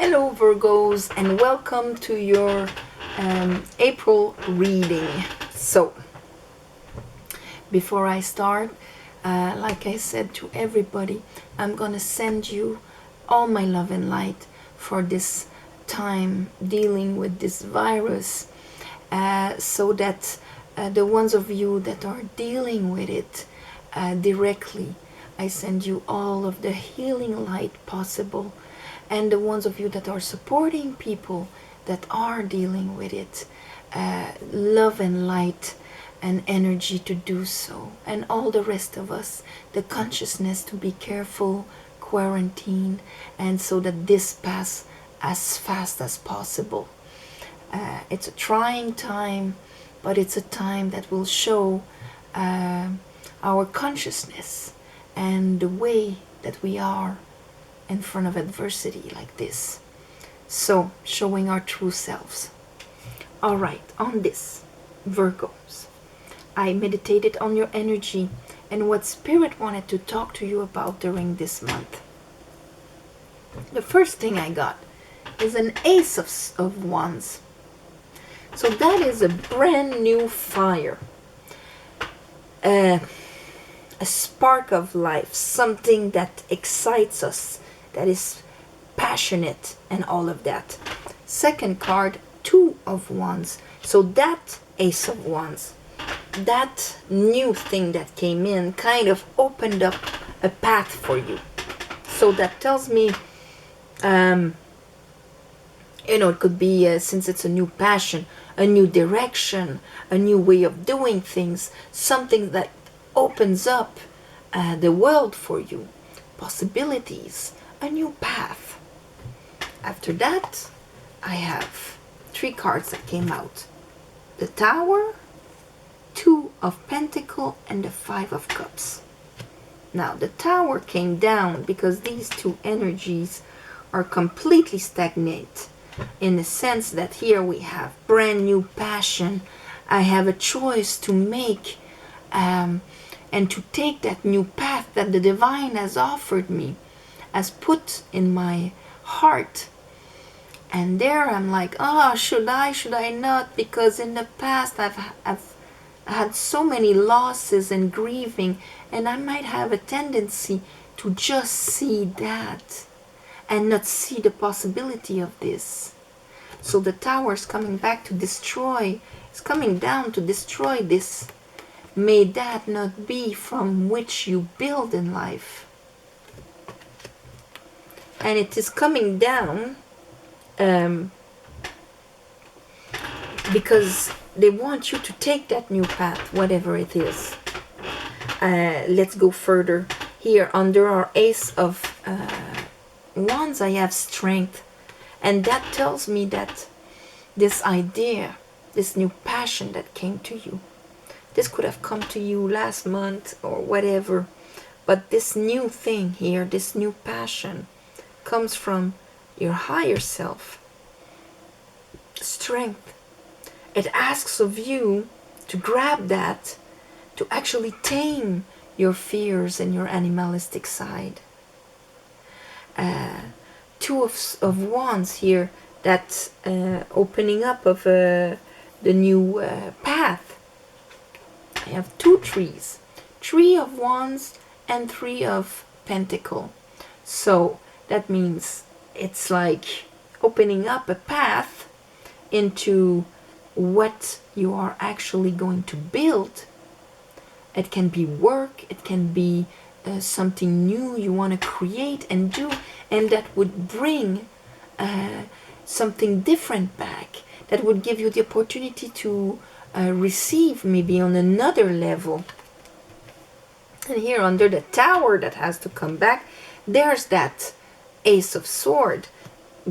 Hello Virgos, and welcome to your April reading. So, before I start, like I said to everybody, I'm gonna send you all my love and light for this time dealing with this virus, so that the ones of you that are dealing with it directly, I send you all of the healing light possible, and the ones of you that are supporting people that are dealing with it, love and light and energy to do so, and all the rest of us, the consciousness to be careful, quarantine, and so that this pass as fast as possible. It's a trying time, but it's a time that will show our consciousness and the way that we are in front of adversity like this. So, showing our true selves. Alright, on this, Virgos, I meditated on your energy and what Spirit wanted to talk to you about during this month. The first thing I got is an Ace of Wands. So that is a brand new fire. A spark of life, something that excites us, that is passionate and all of that. Second card, Two of Wands. So that Ace of Wands, that new thing that came in kind of opened up a path for you. So that tells me, it could be, since it's a new passion, a new direction, a new way of doing things, something that opens up the world for you, possibilities, a new path. After that, I have three cards that came out. The Tower, Two of Pentacles, and the Five of Cups. Now, the Tower came down because these two energies are completely stagnant, in the sense that here we have brand new passion. I have a choice to make and to take that new path that the divine has offered me, has put in my heart. And there I'm like, should I not? Because in the past I've had so many losses and grieving, and I might have a tendency to just see that and not see the possibility of this. So the Tower is coming back to destroy, it's coming down to destroy this. May that not be from which you build in life. And it is coming down because they want you to take that new path, whatever it is. Let's go further. Here, under our Ace of Wands, I have Strength. And that tells me that this idea, this new passion that came to you, this could have come to you last month or whatever, but this new thing here, this new passion, comes from your higher self. Strength. It asks of you to grab that, to actually tame your fears and your animalistic side. Two of Wands here, that's opening up of the new path. I have two trees, Three of Wands and Three of Pentacles. So that means it's like opening up a path into what you are actually going to build. It can be work, it can be something new you want to create and do, and that would bring something different back, that would give you the opportunity to receive maybe on another level. And here under the Tower that has to come back, there's that Ace of Swords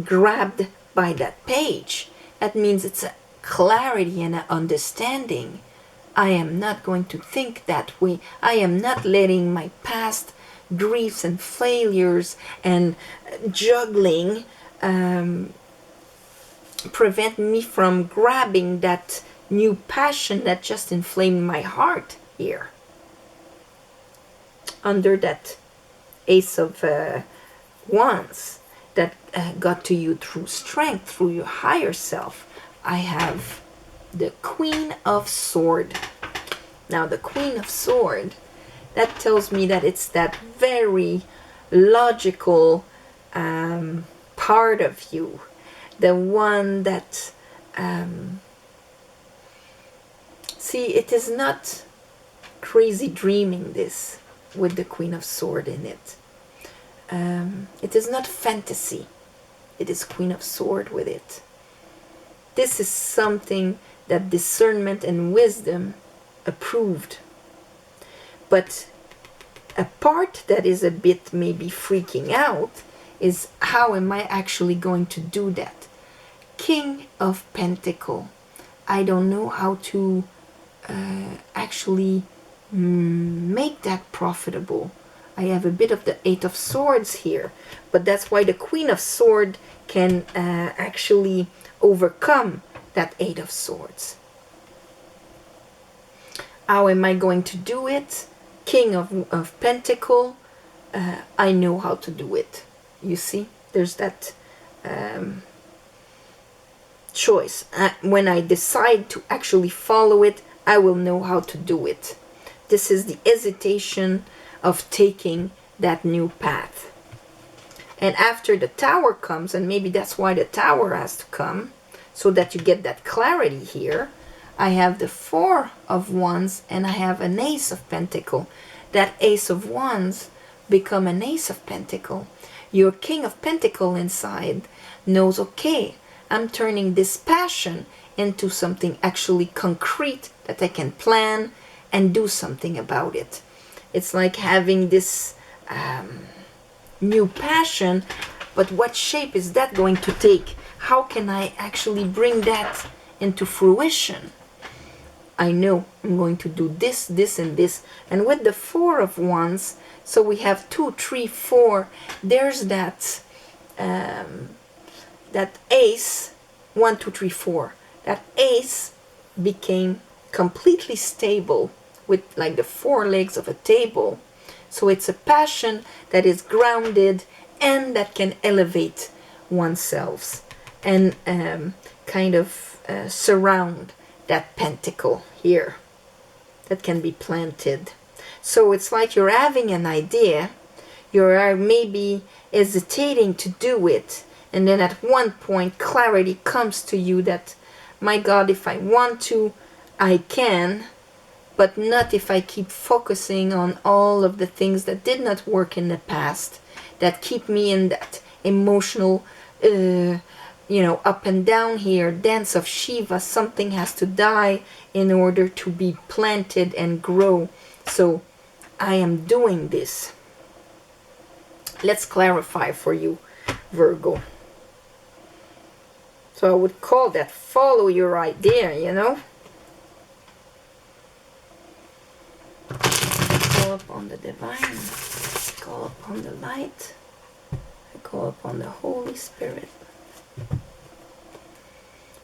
grabbed by that page. That means it's a clarity and an understanding. I am not going to think that way. I am not letting my past griefs and failures and juggling prevent me from grabbing that new passion that just inflamed my heart here. Under that Ace of Wands, that got to you through strength, through your higher self. I have the Queen of Sword. Now the Queen of Sword, that tells me that it's that very logical part of you, the one that see, it is not crazy dreaming, this with the Queen of Sword in it. It is not fantasy, it is Queen of Sword with it. This is something that discernment and wisdom approved. But a part that is a bit maybe freaking out is, how am I actually going to do that? King of Pentacle. I don't know how to actually make that profitable. I have a bit of the Eight of Swords here, but that's why the Queen of Swords can actually overcome that Eight of Swords. How am I going to do it? King of Pentacle, I know how to do it. You see, there's that choice. When I decide to actually follow it, I will know how to do it. This is the hesitation of taking that new path. And after the Tower comes, and maybe that's why the Tower has to come, so that you get that clarity here, I have the Four of Wands and I have an Ace of Pentacle. That Ace of Wands become an Ace of Pentacle. Your King of Pentacle inside knows, okay, I'm turning this passion into something actually concrete that I can plan and do something about it. It's like having this new passion, but what shape is that going to take? How can I actually bring that into fruition? I know I'm going to do this, this, and this. And with the Four of Wands, so we have 2, 3, 4. There's that that Ace, 1, 2, 3, 4. That Ace became completely stable with like the 4 legs of a table. So it's a passion that is grounded and that can elevate oneself and kind of surround that pentacle here that can be planted. So it's like you're having an idea, you're maybe hesitating to do it, and then at one point clarity comes to you that, my God, if I want to, I can, but not if I keep focusing on all of the things that did not work in the past, that keep me in that emotional up and down here, dance of Shiva. Something has to die in order to be planted and grow. So I am doing this. Let's clarify for you, Virgo. So I would call that follow your idea, you know. Call upon the divine, call upon the light, I call upon the Holy Spirit.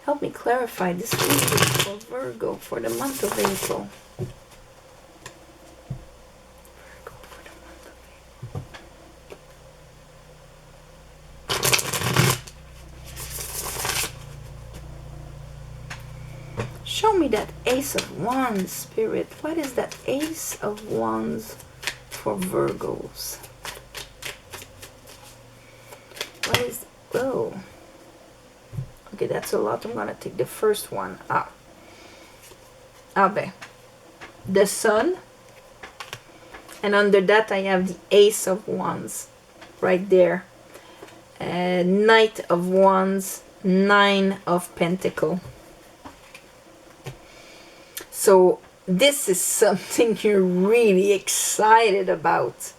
Help me clarify this reading for Virgo for the month of April. Virgo for the month of April. Show me that Ace of Wands, Spirit. What is that Ace of Wands for Virgos? What is... Oh. Okay, that's a lot. I'm going to take the first one. Abe. The Sun. And under that I have the Ace of Wands. Right there. Knight of Wands. 9 of Pentacle. So this is something you're really excited about.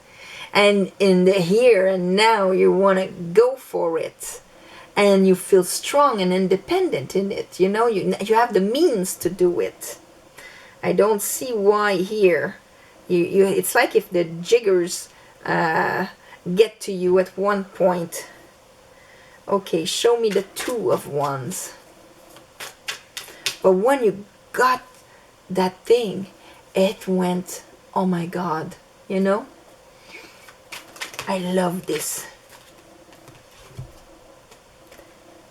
And in the here and now you want to go for it. And you feel strong and independent in it. You know, you have the means to do it. I don't see why here. It's like if the jiggers get to you at one point. Okay, show me the Two of Wands. But when you got that thing, it went, oh my God, you know? I love this.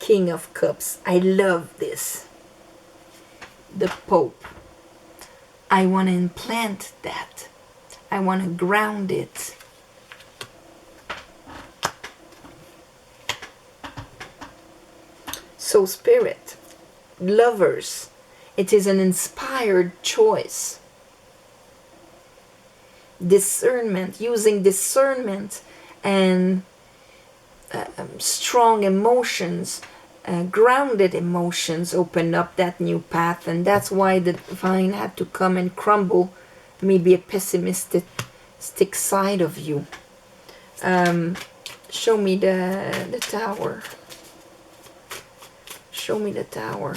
King of Cups. I love this. The Pope. I want to implant that. I want to ground it. So Spirit, Lovers, it is an inspired choice. Discernment, using discernment and strong emotions, grounded emotions open up that new path. And that's why the divine had to come and crumble maybe a pessimistic side of you. Show me the Tower. Show me the Tower.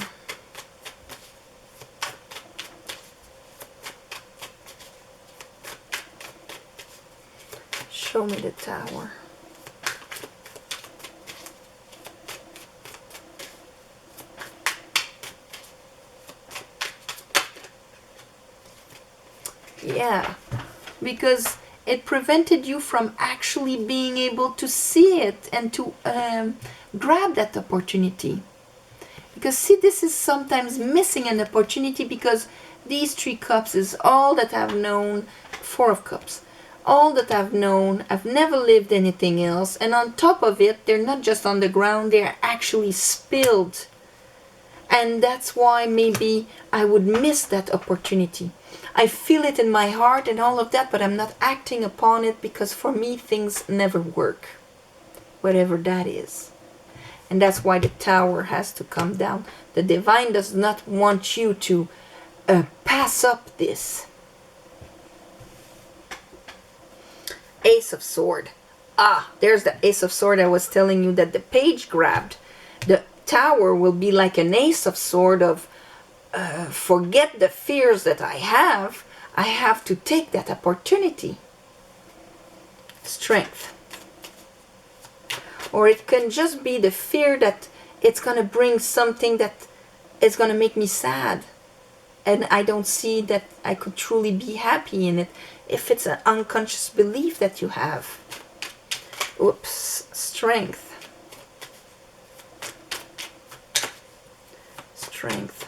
Show me the Tower. Yeah, because it prevented you from actually being able to see it and to grab that opportunity. Because see, this is sometimes missing an opportunity, because these 3 cups is all that I've known. 4 of Cups. All that I've known. I've never lived anything else. And on top of it, they're not just on the ground, they're actually spilled. And that's why maybe I would miss that opportunity. I feel it in my heart and all of that, but I'm not acting upon it, because for me things never work. Whatever that is. And that's why the Tower has to come down. The divine does not want you to pass up this. Ace of Sword. Ah, there's the Ace of Sword. I was telling you that the page grabbed. The Tower will be like an Ace of Sword of forget the fears that I have to take that opportunity. Strength. Or it can just be the fear that it's going to bring something that is going to make me sad. And I don't see that I could truly be happy in it. If it's an unconscious belief that you have. Oops. Strength. Strength.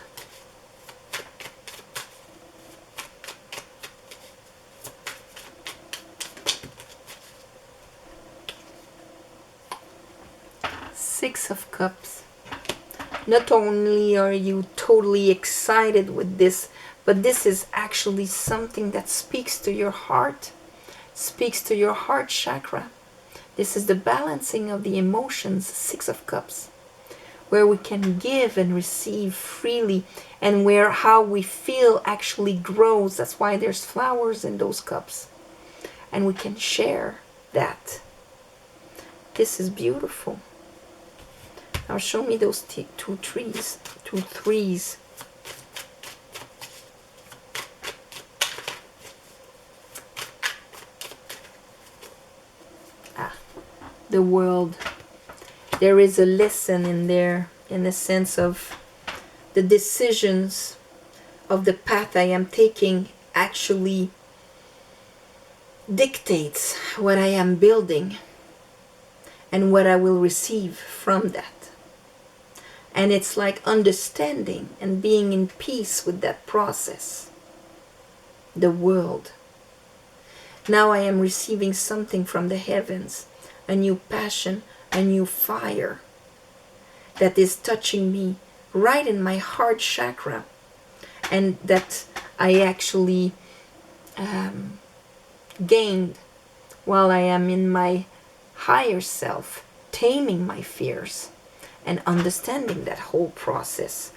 Six of Cups. Not only are you totally excited with this, but this is actually something that speaks to your heart, speaks to your heart chakra. This is the balancing of the emotions, 6 of Cups, where we can give and receive freely, and where how we feel actually grows. That's why there's flowers in those cups. And we can share that. This is beautiful. Now show me those 2 threes. The World. There is a lesson in there, in the sense of the decisions of the path I am taking actually dictates what I am building and what I will receive from that. And it's like understanding and being in peace with that process. The World. Now I am receiving something from the heavens, a new passion, a new fire that is touching me right in my heart chakra, and that I actually gained while I am in my higher self, taming my fears and understanding that whole process.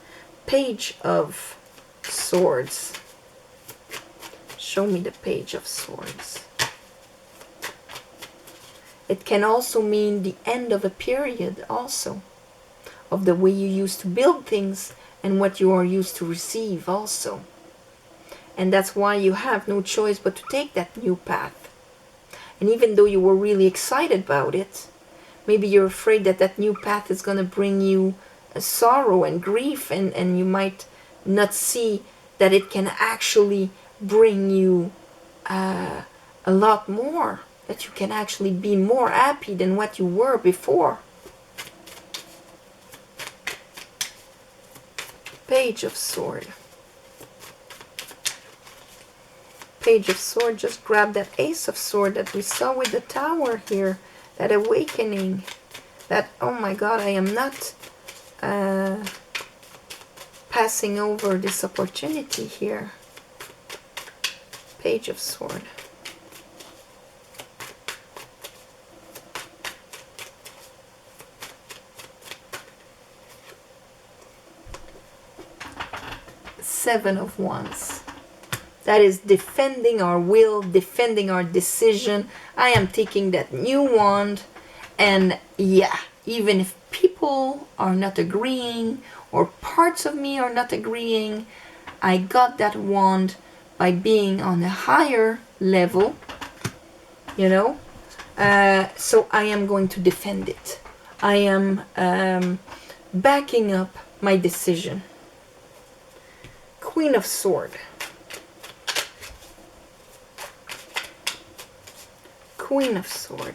Page of Swords. Show me the Page of Swords. It can also mean the end of a period also, of the way you used to build things and what you are used to receive also. And that's why you have no choice but to take that new path. And even though you were really excited about it, maybe you're afraid that that new path is going to bring you sorrow and grief, and you might not see that it can actually bring you a lot more, that you can actually be more happy than what you were before. Page of Sword. Page of Sword, just grab that Ace of Sword that we saw with the Tower here. That awakening. That, oh my God, I am not passing over this opportunity here. Page of Sword. Seven of Wands. That is defending our will, defending our decision. I am taking that new wand, and yeah, even if people are not agreeing or parts of me are not agreeing, I got that wand by being on a higher level, you know. So I am going to defend it. I am backing up my decision. Queen of Sword. Queen of Sword.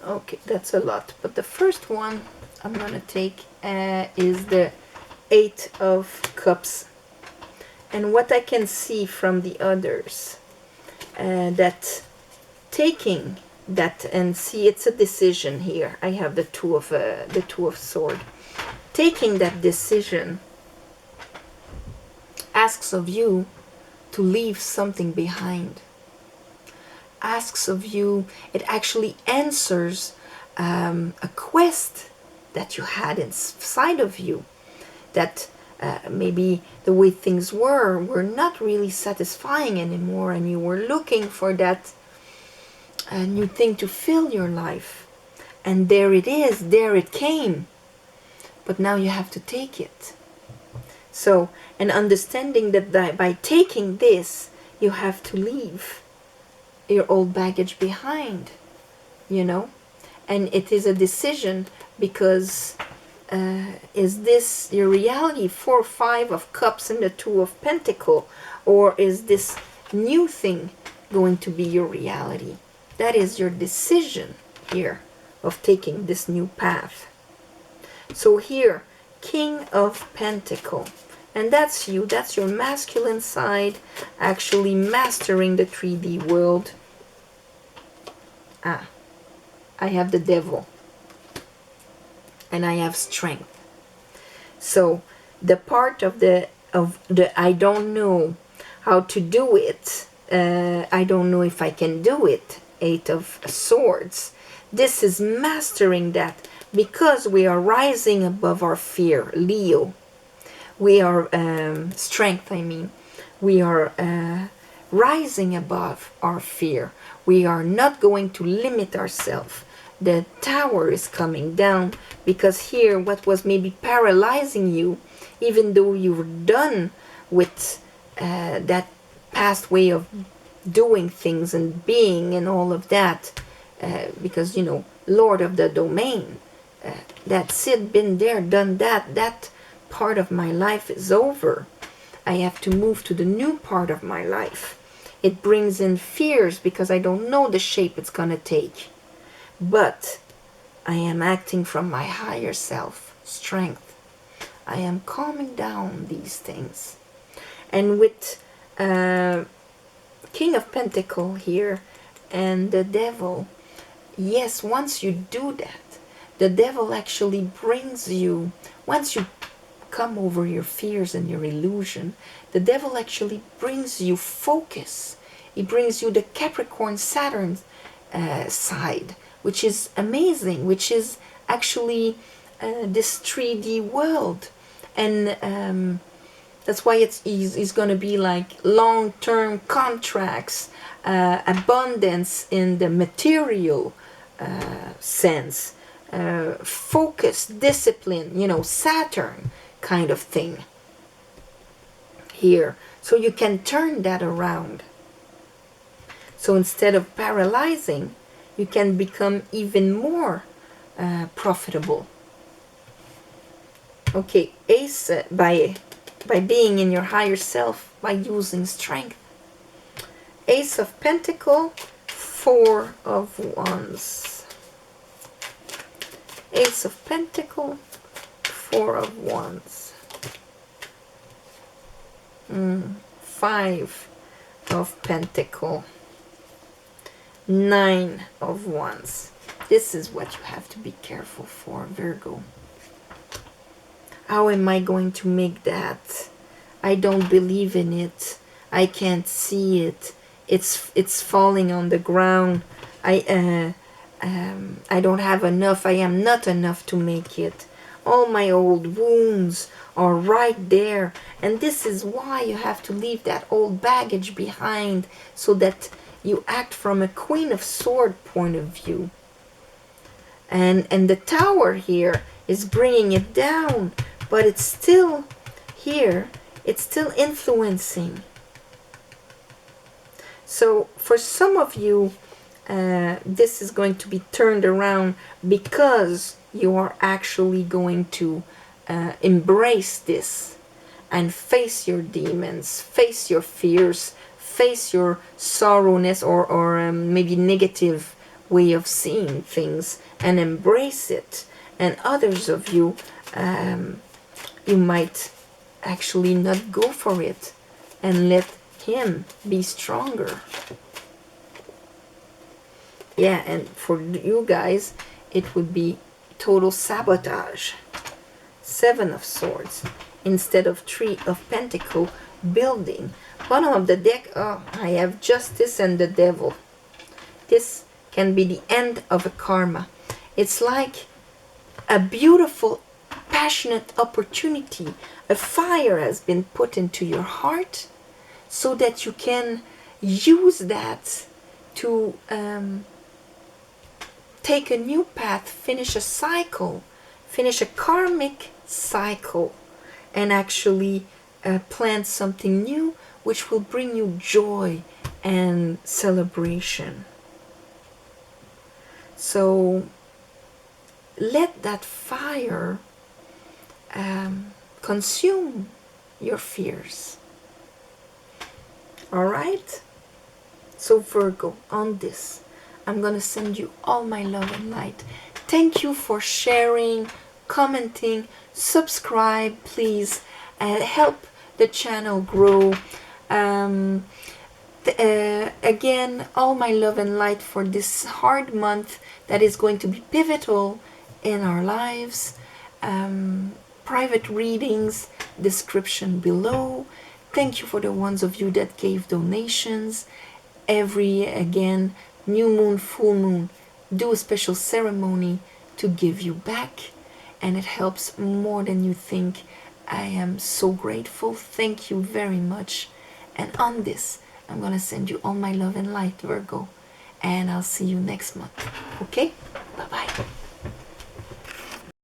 Okay, that's a lot. But the first one I'm going to take is the Eight of Cups. And what I can see from the others, that taking that, and see, it's a decision here. I have the Two of Sword. Taking that decision asks of you to leave something behind. Asks of you, it actually answers a quest that you had inside of you, that maybe the way things were not really satisfying anymore, and you were looking for that new thing to fill your life, and there it is, there it came, but now you have to take it. So, and understanding that by taking this, you have to leave your old baggage behind, you know. And it is a decision, because is this your reality? 4, 5 of Cups and the 2 of Pentacles, or is this new thing going to be your reality? That is your decision here of taking this new path. So here, King of Pentacles, and that's you, that's your masculine side, actually mastering the 3D world. I have the Devil, and I have Strength. So the part of the I don't know how to do it, I don't know if I can do it, 8 of Swords. This is mastering that, because we are rising above our fear, Leo. We are Strength, I mean. We are rising above our fear. We are not going to limit ourselves. The Tower is coming down, because here what was maybe paralyzing you, even though you were done with that past way of doing things and being and all of that, because, you know, Lord of the Domain, that's it, been there, done that, that part of my life is over. I have to move to the new part of my life. It brings in fears, because I don't know the shape it's going to take. But I am acting from my higher self, Strength. I am calming down these things. And with King of Pentacles here and the Devil, yes, once you do that, the Devil actually brings you, once you come over your fears and your illusion, the Devil actually brings you focus. He brings you the Capricorn Saturn side, which is amazing, which is actually this 3D world. And that's why it's going to be like long-term contracts, abundance in the material sense, focus, discipline, you know, Saturn kind of thing here. So you can turn that around. So instead of paralyzing, you can become even more profitable. Okay, Ace, by being in your higher self, by using strength. Ace of Pentacle, Four of Wands. Ace of Pentacle, Four of Wands. Five of Pentacle, Nine of Wands. This is what you have to be careful for, Virgo. How am I going to make that? I don't believe in it. I can't see it. It's falling on the ground. I don't have enough. I am not enough to make it. All my old wounds are right there. And this is why you have to leave that old baggage behind, so that you act from a Queen of Swords point of view. And the Tower here is bringing it down, but it's still here. It's still influencing. So for some of you, this is going to be turned around, because you are actually going to embrace this and face your demons, face your fears, face your sorrowness, or maybe negative way of seeing things, and embrace it. And others of you, you might actually not go for it and let him be stronger. Yeah, and for you guys, it would be total sabotage. Seven of Swords instead of Three of Pentacle, building. Bottom of the deck, oh, I have Justice and the Devil. This can be the end of a karma. It's like a beautiful, passionate opportunity. A fire has been put into your heart, so that you can use that to take a new path, finish a cycle, finish a karmic cycle, and actually plant something new, which will bring you joy and celebration. So let that fire consume your fears. All right? So Virgo, on this, I'm going to send you all my love and light. Thank you for sharing, commenting, subscribe, please. Help the channel grow. Again, all my love and light for this hard month that is going to be pivotal in our lives. Private readings, description below. Thank you for the ones of you that gave donations. Again, new moon, full moon, do a special ceremony to give you back, and it helps more than you think. I am so grateful. Thank you very much. And on this, I'm going to send you all my love and light, Virgo. And I'll see you next month. Okay? Bye-bye.